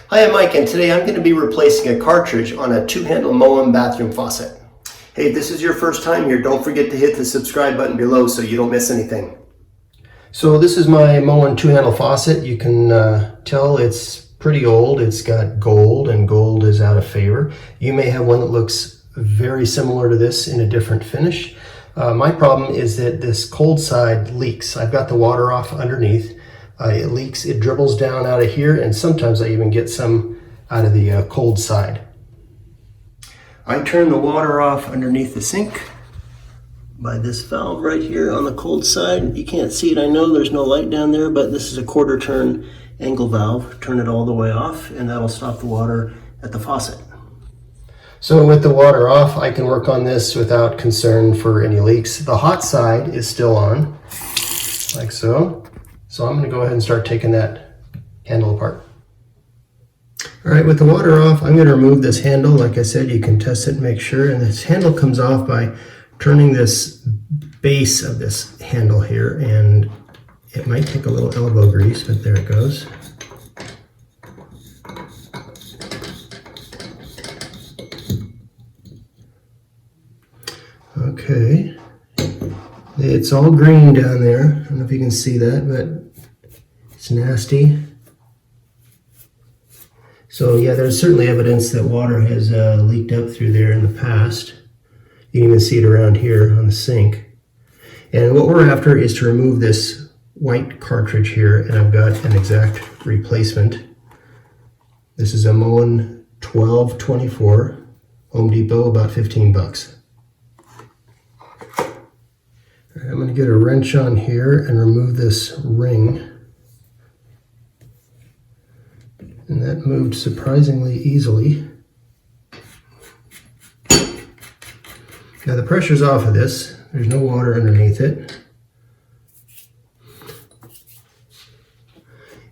Hi, I'm Mike, and today I'm going to be replacing a cartridge on a two-handle Moen bathroom faucet. Hey, if this is your first time here, don't forget to hit the subscribe button below so you don't miss anything. So this is my Moen two-handle faucet. You can tell it's pretty old. It's got gold, and gold is out of favor. You may have one that looks very similar to this in a different finish. My problem is that this cold side leaks. I've got the water off underneath. It leaks, it dribbles down out of here, and sometimes I even get some out of the cold side. I turn the water off underneath the sink by this valve right here on the cold side. You can't see it, I know there's no light down there, but this is a quarter turn angle valve. Turn it all the way off and that'll stop the water at the faucet. So with the water off, I can work on this without concern for any leaks. The hot side is still on, like so. So I'm going to go ahead and start taking that handle apart. All right, with the water off, I'm going to remove this handle. Like I said, you can test it and make sure. And this handle comes off by turning this base of this handle here. And it might take a little elbow grease, but there it goes. Okay. It's all green down there. I don't know if you can see that, but it's nasty. So yeah, there's certainly evidence that water has leaked up through there in the past. You can even see it around here on the sink. And what we're after is to remove this white cartridge here, and I've got an exact replacement. This is a Moen 1224, Home Depot, about 15 bucks. I'm going to get a wrench on here and remove this ring. And that moved surprisingly easily. Now the pressure's off of this. There's no water underneath it.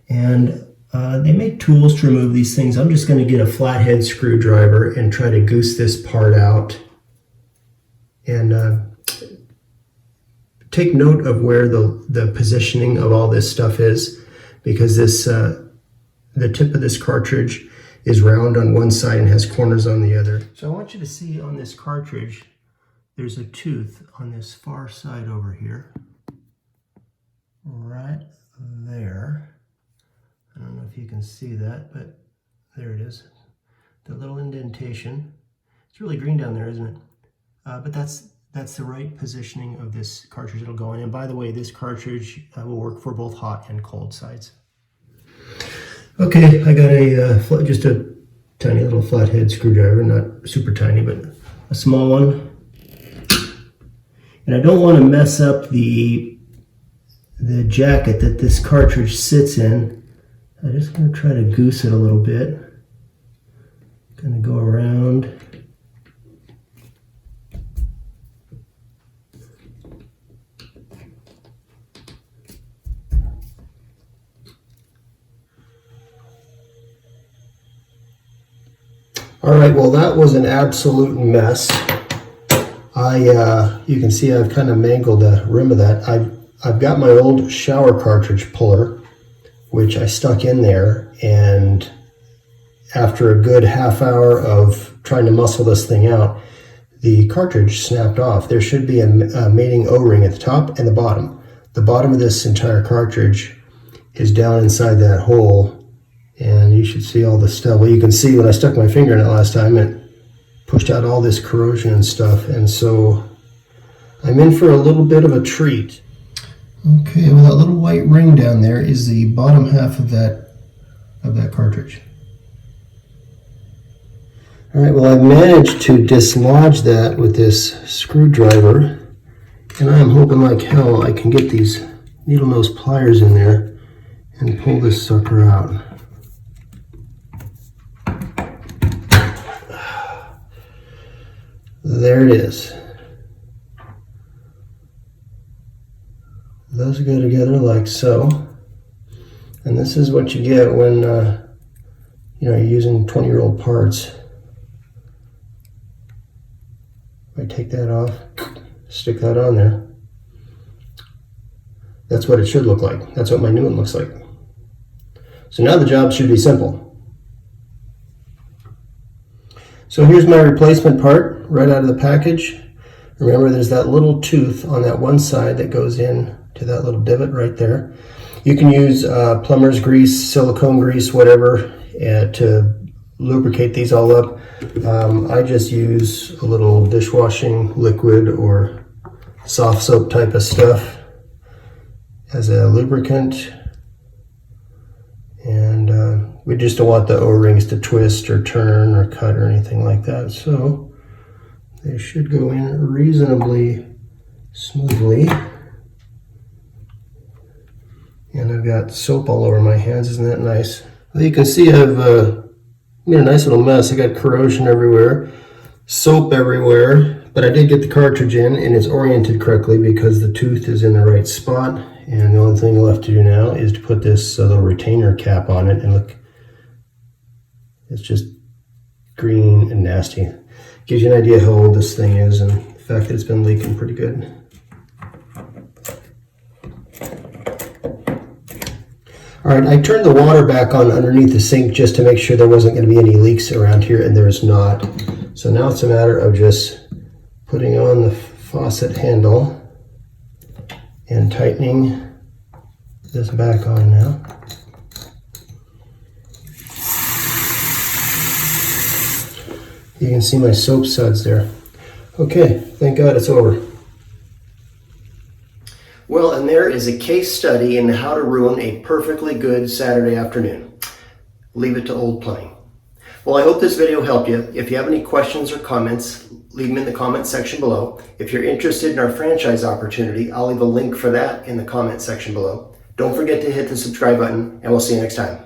And they make tools to remove these things. I'm just going to get a flathead screwdriver and try to goose this part out. And take note of where the positioning of all this stuff is, because this the tip of this cartridge is round on one side and has corners on the other. So I want you to see on this cartridge, there's a tooth on this far side over here, right there. I don't know if you can see that, but there it is. The little indentation. It's really green down there, isn't it? But that's the right positioning of this cartridge it'll go in. And by the way, this cartridge will work for both hot and cold sides. Okay, I got just a tiny little flathead screwdriver, not super tiny, but a small one. And I don't want to mess up the jacket that this cartridge sits in. I'm just going to try to goose it a little bit. Going to go around. All right, well, that was an absolute mess. You can see I've kind of mangled the rim of that. I've got my old shower cartridge puller, which I stuck in there, and after a good half hour of trying to muscle this thing out, the cartridge snapped off. There should be a mating O-ring at the top and the bottom. The bottom of this entire cartridge is down inside that hole. And you should see all the stuff. Well, you can see when I stuck my finger in it last time, it pushed out all this corrosion and stuff. And so I'm in for a little bit of a treat. Okay, well, that little white ring down there is the bottom half of that cartridge. All right, well, I've managed to dislodge that with this screwdriver. And I'm hoping like hell I can get these needle nose pliers in there and pull this sucker out. There it is. Those go together like so. And this is what you get when you're using 20-year-old parts. I take that off, stick that on there. That's what it should look like. That's what my new one looks like. So now the job should be simple. So here's my replacement part right out of the package. Remember, there's that little tooth on that one side that goes in to that little divot right there. You can use plumber's grease, silicone grease, whatever, to lubricate these all up. I just use a little dishwashing liquid or soft soap type of stuff as a lubricant. And we just don't want the O-rings to twist or turn or cut or anything like that. So they should go in reasonably smoothly. And I've got soap all over my hands. Isn't that nice? Well, you can see I've made a nice little mess. I got corrosion everywhere, soap everywhere, but I did get the cartridge in and it's oriented correctly because the tooth is in the right spot. And the only thing left to do now is to put this little retainer cap on it, and look, it's just green and nasty. Gives you an idea how old this thing is and the fact that it's been leaking pretty good. All right, I turned the water back on underneath the sink just to make sure there wasn't going to be any leaks around here, and there's not. So now it's a matter of just putting on the faucet handle and tightening this back on now. You can see my soap suds there. Okay, thank God it's over. Well, and there is a case study in how to ruin a perfectly good Saturday afternoon. Leave it to old plumbing. Well, I hope this video helped you. If you have any questions or comments, leave them in the comment section below. If you're interested in our franchise opportunity, I'll leave a link for that in the comment section below. Don't forget to hit the subscribe button, and we'll see you next time.